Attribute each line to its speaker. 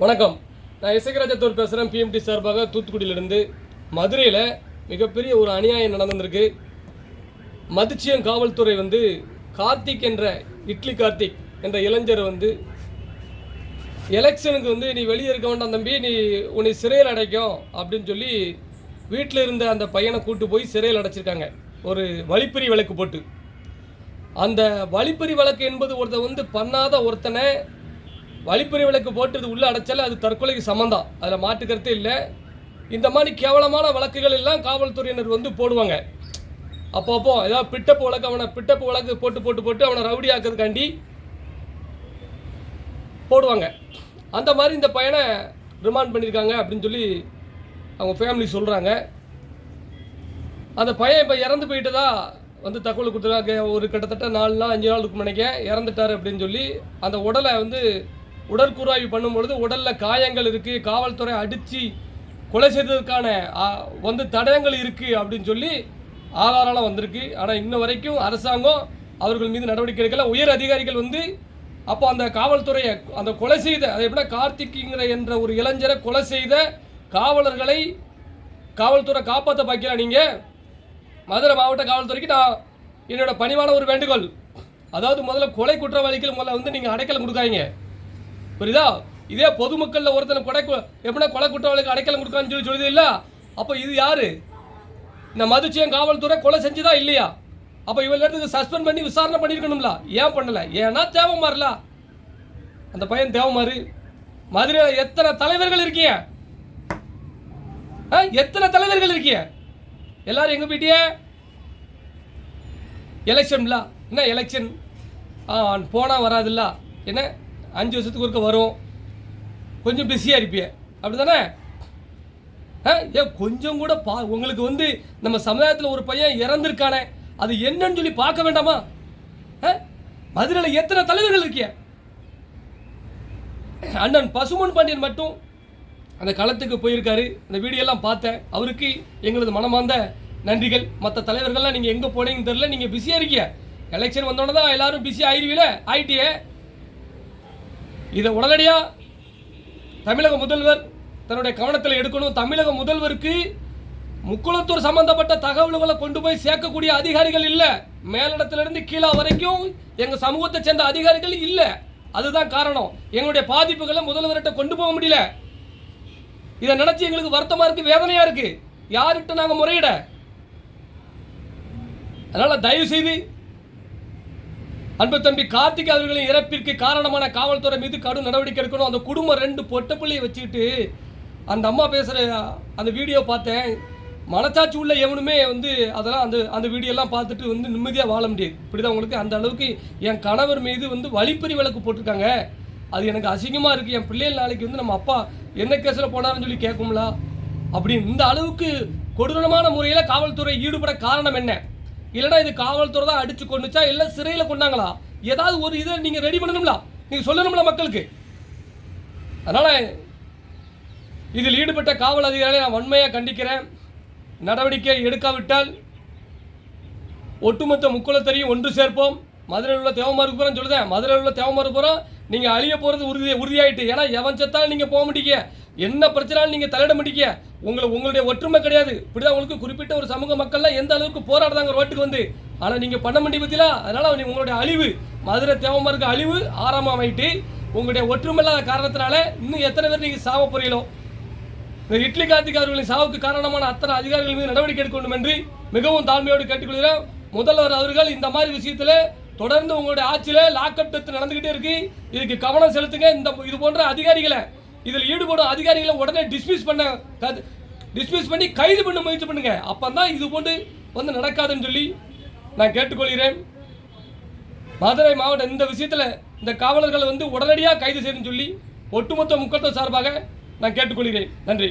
Speaker 1: வணக்கம். நான் இசைக்கராஜத்தூர் பேசுகிறேன். பிஎம்டி சார்பாக தூத்துக்குடியிலிருந்து. மதுரையில் மிகப்பெரிய ஒரு அநியாயம் நடந்திருக்கு. மதிச்சியம் காவல்துறை கார்த்திக் என்ற இட்லி கார்த்திக் என்ற இளைஞர் எலெக்ஷனுக்கு நீ வெளியே இருக்க வேண்டாம் தம்பி, நீ உன்னை சிறையில் அடைக்கும் அப்படின்னு சொல்லி வீட்டில் இருந்த அந்த பையனை கூட்டு போய் சிறையில் அடைச்சிருக்காங்க, ஒரு வழிப்பறி வழக்கு போட்டு. அந்த வழிப்பறி வழக்கு என்பது ஒருத்தர் பண்ணாத ஒருத்தனை வழிப்பறி வழக்கு போட்டு உள்ளே அடைச்சால அது தற்கொலைக்கு சம்மந்தம், அதில் மாற்று கருத்தே இல்லை. இந்த மாதிரி கேவலமான வழக்குகள் எல்லாம் காவல்துறையினர் போடுவாங்க. அப்பப்போ ஏதாவது பிட்டப்பு வழக்கு, அவனை பிட்டப்பு வழக்கு போட்டு அவனை ரவுடி ஆக்கிறதுக்காண்டி போடுவாங்க. அந்த மாதிரி இந்த பையனை ரிமாண்ட் பண்ணியிருக்காங்க அப்படின்னு சொல்லி அவங்க ஃபேமிலி சொல்கிறாங்க. அந்த பையன் இப்போ இறந்து போயிட்டதா தகவல் கொடுத்துருக்காங்க. ஒரு கிட்டத்தட்ட 4 நாள் 5 நாளுக்கு முன்னாடி இறந்துட்டார் அப்படின்னு சொல்லி அந்த உடலை உடற்கூறாய்வு பண்ணும்பொழுது உடலில் காயங்கள் இருக்குது, காவல்துறை அடித்து கொலை செய்ததற்கான தடயங்கள் இருக்குது அப்படின்னு சொல்லி ஆதாரம்லாம் வந்திருக்கு. ஆனால் இன்ன வரைக்கும் அரசாங்கம் அவர்கள் மீது நடவடிக்கை எடுக்கல. உயர் அதிகாரிகள் அப்போ அந்த காவல்துறையை அந்த கொலை செய்த அதை எப்படின்னா கார்த்திக்ங்கிற என்ற ஒரு இளைஞரை கொலை செய்த காவலர்களை காவல்துறை காப்பாற்ற பார்க்கலாம். நீங்கள் மதுரை மாவட்ட காவல்துறைக்கு நான் என்னோட பணிவான ஒரு வேண்டுகோள், அதாவது முதல்ல கொலை குற்றவாளிகள் முதல்ல நீங்கள் அடைக்கலம் கொடுக்காங்க, புரியுதா? இதே பொதுமக்களில் ஒருத்தனை எப்படின்னா கொலை குற்றவாளிக்கு அடைக்கலம் கொடுக்கான்னு சொல்லி சொல்லுது இல்லை. அப்போ இது யாரு? இந்த மதுச்சியம் காவல்துறை கொலை செஞ்சுதா இல்லையா? அப்போ இவங்களுக்கு சஸ்பெண்ட் பண்ணி விசாரணை பண்ணியிருக்கணும்ல, ஏன் பண்ணலை? ஏன்னா தேவமாறுல அந்த பையன் தேவமாறு. மதுரையில் எத்தனை தலைவர்கள் இருக்கீங்க? எத்தனை தலைவர்கள் இருக்கீங்க? எல்லாரும் எங்கே போயிட்டிய? எலெக்ஷன்ல என்ன எலெக்ஷன் போனால் வராதுல்ல, என்ன 5 வருஷத்துக்கு ஒருக்க வரும், கொஞ்சம் பிஸியாக இருப்பிய, அப்படி தானே? ஏன் கொஞ்சம் கூட உங்களுக்கு நம்ம சமுதாயத்தில் ஒரு பையன் இறந்துருக்கானே, அது என்னன்னு சொல்லி பார்க்க வேண்டாமா? மதுரையில் எத்தனை தலைவர்கள் இருக்கிய? அண்ணன் பசுமன் பாண்டியன் மட்டும் அந்த களத்துக்கு போயிருக்காரு. அந்த வீடியோலாம் பார்த்தேன். அவருக்கு எங்களது மனமார்ந்த நன்றிகள். மற்ற தலைவர்கள்லாம் நீங்கள் எங்கே போனீங்கன்னு தெரியல, நீங்கள் பிஸியாக இருக்கீங்க. எலெக்ஷன் வந்தோடனே தான் எல்லாரும் பிஸி ஆயிட்டியே. இதை உடனடியாக தமிழக முதல்வர் தன்னுடைய கவனத்தில் எடுக்கணும். தமிழக முதல்வருக்கு முக்குளத்தூர் சம்பந்தப்பட்ட தகவல்களை கொண்டு போய் சேர்க்கக்கூடிய அதிகாரிகள் இல்லை. மேலிடத்திலிருந்து கீழே வரைக்கும் எங்கள் சமூகத்தை சேர்ந்த அதிகாரிகள் இல்லை. அதுதான் காரணம். எங்களுடைய பாதிப்புகளை முதல்வர்கிட்ட கொண்டு போக முடியல. இதை நினைச்சு எங்களுக்கு வருத்தமா இருக்கு, வேதனையா இருக்கு. யார்கிட்ட நாங்கள் முறையிட? அதனால தயவு செய்து அன்பு தம்பி கார்த்திக் அவர்களின் இறப்பிற்கு காரணமான காவல்துறை மீது கடும் நடவடிக்கை எடுக்கணும். அந்த குடும்பம் 2 பொட்ட பிள்ளையை வச்சுக்கிட்டு அந்த அம்மா பேசுகிற அந்த வீடியோ பார்த்தேன். மனச்சாட்சி உள்ள எவனுமே அதெல்லாம் அந்த வீடியோலாம் பார்த்துட்டு நிம்மதியாக வாழ முடியாது. இப்படிதான் உங்களுக்கு அந்த அளவுக்கு என் கணவர் மீது வழிப்பறி வழக்கு போட்டிருக்காங்க. அது எனக்கு அசிங்கமாக இருக்குது. என் பிள்ளைகள் நாளைக்கு நம்ம அப்பா என்ன கேஸில் போனாருன்னு சொல்லி கேட்கும்ல, அப்படின்னு இந்த அளவுக்கு கொடூரமான முறையில் காவல்துறை ஈடுபட காரணம் என்ன? இல்லைனா இது காவல்துறை தான் அடித்து கொண்டுச்சா, இல்லை சிறையில் கொண்டாங்களா? ஏதாவது ஒரு இதை நீங்கள் ரெடி பண்ணணும்ல, நீங்கள் சொல்லணும்ல மக்களுக்கு. அதனால் இதில் ஈடுபட்ட காவல் அதிகாரிகளை நான் வன்மையாக கண்டிக்கிறேன். நடவடிக்கை எடுக்காவிட்டால் ஒட்டுமொத்த முக்குளத்தரையும் ஒன்று சேர்ப்போம். மதுரையில் உள்ள தேவமாருக்கு போகிறோம் சொல்லுதேன். மதுரையில் உள்ள தேவமாருக்கு போகிறோம், நீங்கள் அழிய போகிறது உறுதியாயிட்டு. ஏன்னா எவன் செத்தாலும் நீங்கள் போக மாட்டீங்க, என்ன பிரச்சனாலும் நீங்கள் தலையிட மாட்டீங்க. உங்களுடைய ஒற்றுமை கிடையாது. இப்படிதான் உங்களுக்கு குறிப்பிட்ட ஒரு சமூக மக்கள்லாம் எந்த அளவுக்கு போராடுறாங்க ரோட்டுக்கு ஆனால் நீங்கள் பண்ண முடிய பற்றிலா. அதனால் உங்களுடைய அழிவு, மதுரை தேவமாருக்கு அழிவு ஆரம்பமாயிட்டு உங்களுடைய ஒற்றுமை இல்லாத காரணத்தினால இன்னும் எத்தனை பேர் நீங்கள் சாவ போறீங்களோ. இந்த இட்லி கார்த்திக் அவர்களின் சாவுக்கு காரணமான அத்தனை அதிகாரிகள் மீது நடவடிக்கை எடுக்க வேண்டும் என்று மிகவும் தாழ்மையோடு கேட்டுக்கொள்கிறேன். முதல்வர் அவர்கள் இந்த மாதிரி விஷயத்தில் தொடர்ந்து உங்களுடைய ஆட்சியில் லாக்அப் டெத் நடந்துகிட்டே இருக்கு, இதுக்கு கவனம் செலுத்துங்க. இது போன்ற அதிகாரிகளை, இதில் ஈடுபடும் அதிகாரிகளை உடனே டிஸ்மிஸ் பண்ணி கைது பண்ண முயற்சி பண்ணுங்க. அப்பதான் இது போன்று நடக்காதுன்னு சொல்லி நான் கேட்டுக்கொள்கிறேன். மதுரை மாவட்டம் இந்த விஷயத்தில் இந்த காவலர்களை உடனடியாக கைது செய்யணும்னு சொல்லி ஒட்டுமொத்த முக்கியத்துவ சார்பாக நான் கேட்டுக்கொள்கிறேன். நன்றி.